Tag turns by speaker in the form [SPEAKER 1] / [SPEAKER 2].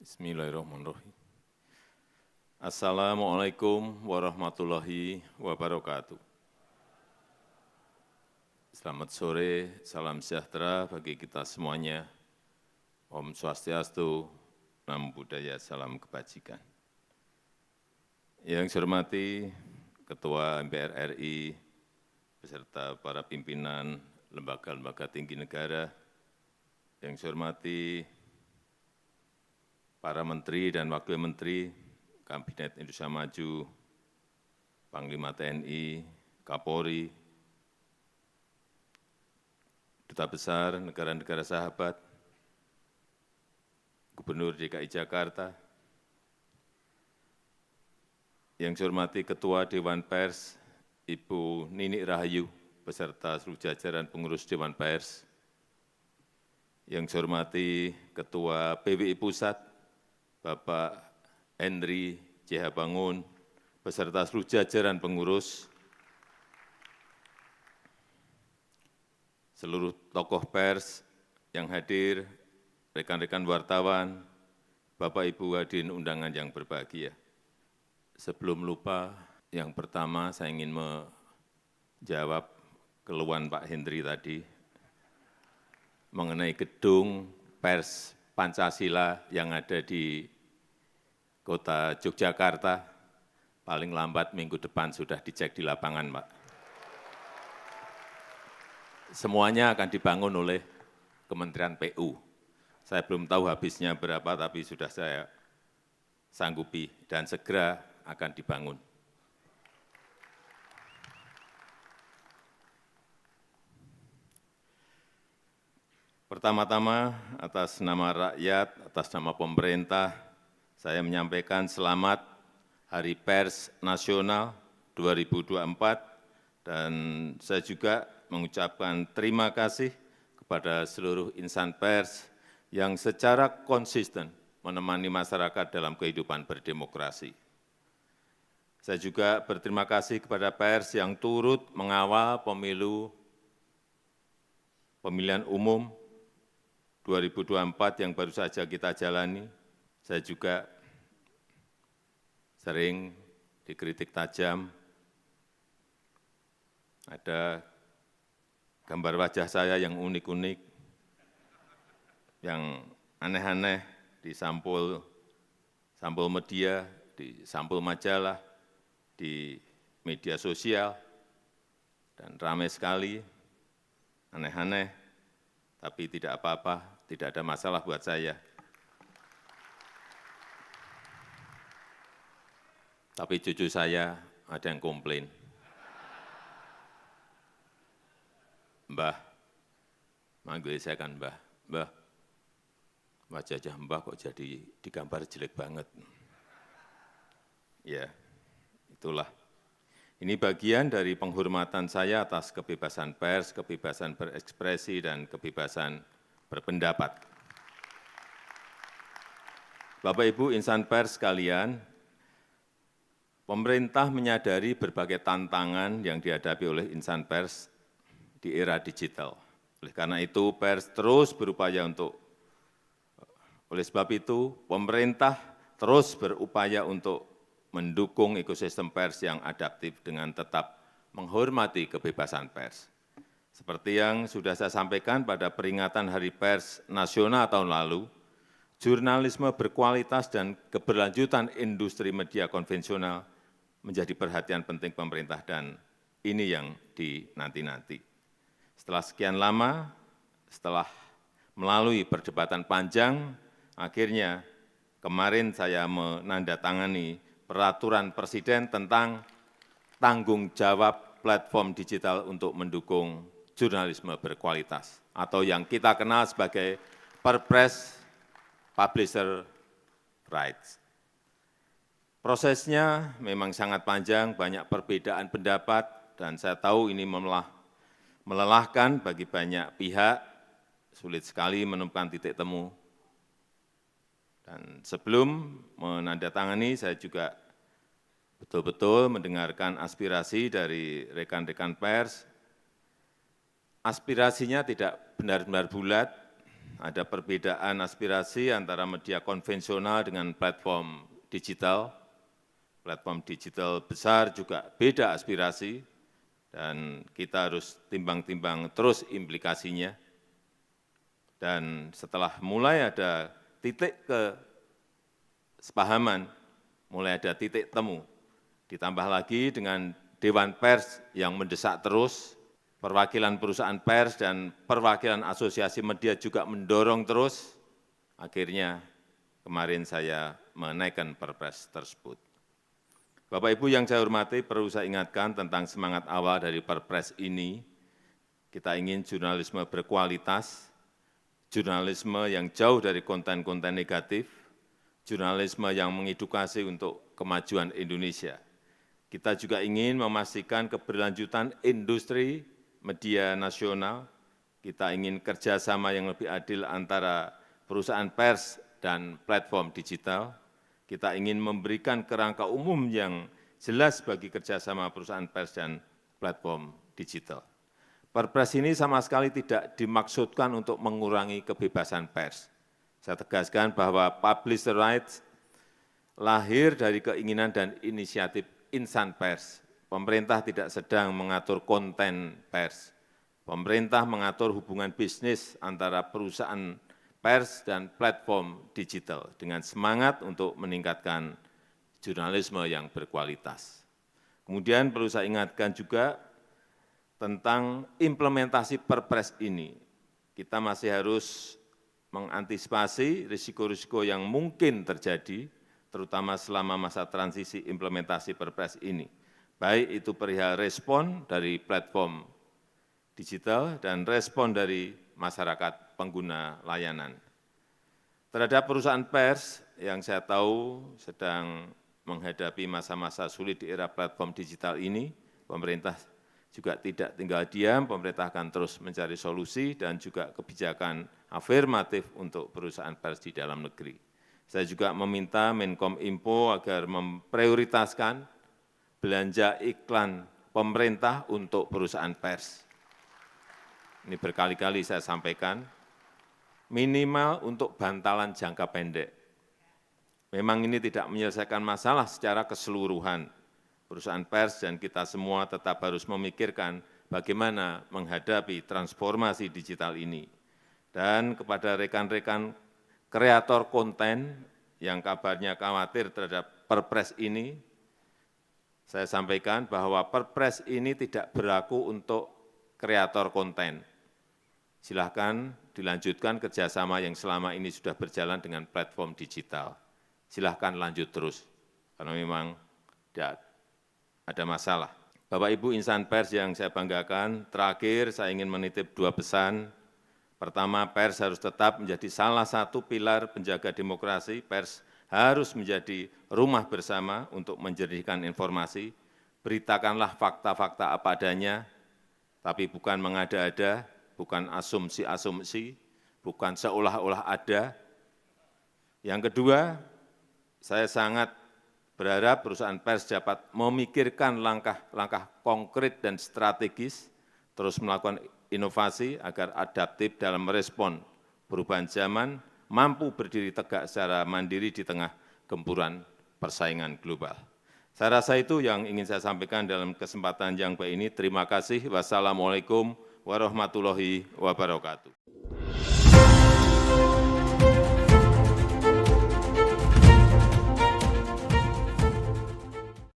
[SPEAKER 1] Bismillahirrahmanirrahim. Assalamualaikum warahmatullahi wabarakatuh. Selamat sore, salam sejahtera bagi kita semuanya. Om Swastiastu, Namo Buddhaya, salam kebajikan. Yang saya hormati Ketua MPR RI, beserta para pimpinan lembaga-lembaga tinggi negara, yang saya hormati para menteri dan wakil menteri, Kabinet Indonesia Maju, Panglima TNI, Kapolri, Duta Besar negara-negara sahabat, Gubernur DKI Jakarta, yang saya hormati Ketua Dewan Pers, Ibu Nini Rahayu, beserta seluruh jajaran pengurus Dewan Pers, yang saya hormati Ketua PWI Pusat, Bapak Henry C.H. Bangun, beserta seluruh jajaran pengurus, seluruh tokoh pers yang hadir, rekan-rekan wartawan, Bapak Ibu hadirin undangan yang berbahagia. Sebelum lupa, yang pertama saya ingin menjawab keluhan Pak Henry tadi mengenai gedung pers Pancasila yang ada di Kota Yogyakarta, paling lambat minggu depan sudah dicek di lapangan, Pak. Semuanya akan dibangun oleh Kementerian PU. Saya belum tahu habisnya berapa, tapi sudah saya sanggupi dan segera akan dibangun. Pertama-tama, atas nama rakyat, atas nama pemerintah, saya menyampaikan selamat Hari Pers Nasional 2024, dan saya juga mengucapkan terima kasih kepada seluruh insan pers yang secara konsisten menemani masyarakat dalam kehidupan berdemokrasi. Saya juga berterima kasih kepada pers yang turut mengawal pemilihan umum 2024 yang baru saja kita jalani. Saya juga sering dikritik tajam, ada gambar wajah saya yang unik-unik, yang aneh-aneh di sampul media, di sampul majalah, di media sosial, dan ramai sekali, aneh-aneh, tapi tidak apa-apa, tidak ada masalah buat saya. Tapi cucu saya ada yang komplain. Mbah, manggil saya kan Mbah, Mbah, wajah Mbah kok jadi digambar jelek banget. Ya, itulah. Ini bagian dari penghormatan saya atas kebebasan pers, kebebasan berekspresi, dan kebebasan berpendapat. Bapak Ibu insan pers sekalian, pemerintah menyadari berbagai tantangan yang dihadapi oleh insan pers di era digital. Oleh karena itu, pers terus berupaya oleh sebab itu, pemerintah terus berupaya untuk mendukung ekosistem pers yang adaptif dengan tetap menghormati kebebasan pers. Seperti yang sudah saya sampaikan pada peringatan Hari Pers Nasional tahun lalu, jurnalisme berkualitas dan keberlanjutan industri media konvensional menjadi perhatian penting pemerintah, dan ini yang dinanti-nanti. Setelah sekian lama, setelah melalui perdebatan panjang, akhirnya kemarin saya menandatangani peraturan Presiden tentang tanggung jawab platform digital untuk mendukung jurnalisme berkualitas, atau yang kita kenal sebagai Perpres Publisher Rights. Prosesnya memang sangat panjang, banyak perbedaan pendapat, dan saya tahu ini melelahkan bagi banyak pihak, sulit sekali menemukan titik temu. Dan sebelum menandatangani, saya juga betul-betul mendengarkan aspirasi dari rekan-rekan pers. Aspirasinya tidak benar-benar bulat, ada perbedaan aspirasi antara media konvensional dengan platform digital. Platform digital besar juga beda aspirasi, dan kita harus timbang-timbang terus implikasinya. Dan setelah mulai ada titik kesepahaman, mulai ada titik temu, ditambah lagi dengan Dewan Pers yang mendesak terus, perwakilan perusahaan pers dan perwakilan asosiasi media juga mendorong terus, akhirnya kemarin saya menaikkan Perpres tersebut. Bapak Ibu yang saya hormati, perlu saya ingatkan tentang semangat awal dari Perpres ini. Kita ingin jurnalisme berkualitas, jurnalisme yang jauh dari konten-konten negatif, jurnalisme yang mengedukasi untuk kemajuan Indonesia. Kita juga ingin memastikan keberlanjutan industri media nasional, kita ingin kerjasama yang lebih adil antara perusahaan pers dan platform digital, kita ingin memberikan kerangka umum yang jelas bagi kerjasama perusahaan pers dan platform digital. Perpres ini sama sekali tidak dimaksudkan untuk mengurangi kebebasan pers. Saya tegaskan bahwa publisher rights lahir dari keinginan dan inisiatif insan pers. Pemerintah tidak sedang mengatur konten pers. Pemerintah mengatur hubungan bisnis antara perusahaan pers dan platform digital dengan semangat untuk meningkatkan jurnalisme yang berkualitas. Kemudian perlu saya ingatkan juga tentang implementasi Perpres ini. Kita masih harus mengantisipasi risiko-risiko yang mungkin terjadi, terutama selama masa transisi implementasi Perpres ini. Baik itu perihal respon dari platform digital dan respon dari masyarakat pengguna layanan. Terhadap perusahaan pers yang saya tahu sedang menghadapi masa-masa sulit di era platform digital ini, pemerintah juga tidak tinggal diam, pemerintah akan terus mencari solusi dan juga kebijakan afirmatif untuk perusahaan pers di dalam negeri. Saya juga meminta Menkominfo agar memprioritaskan belanja iklan pemerintah untuk perusahaan pers. Ini berkali-kali saya sampaikan, minimal untuk bantalan jangka pendek. Memang ini tidak menyelesaikan masalah secara keseluruhan. Perusahaan pers dan kita semua tetap harus memikirkan bagaimana menghadapi transformasi digital ini. Dan kepada rekan-rekan kreator konten yang kabarnya khawatir terhadap Perpres ini, saya sampaikan bahwa Perpres ini tidak berlaku untuk kreator konten. Silahkan dilanjutkan kerjasama yang selama ini sudah berjalan dengan platform digital. Silahkan lanjut terus, karena memang tidak ada masalah. Bapak Ibu insan pers yang saya banggakan, terakhir saya ingin menitip dua pesan. Pertama, pers harus tetap menjadi salah satu pilar penjaga demokrasi. Pers harus menjadi rumah bersama untuk menjernihkan informasi. Beritakanlah fakta-fakta apa adanya, tapi bukan mengada-ada, bukan asumsi-asumsi, bukan seolah-olah ada. Yang kedua, saya sangat berharap perusahaan pers dapat memikirkan langkah-langkah konkret dan strategis, terus melakukan inovasi agar adaptif dalam merespon perubahan zaman, mampu berdiri tegak secara mandiri di tengah gempuran persaingan global. Saya rasa itu yang ingin saya sampaikan dalam kesempatan yang baik ini. Terima kasih. Wassalamualaikum warahmatullahi wabarakatuh.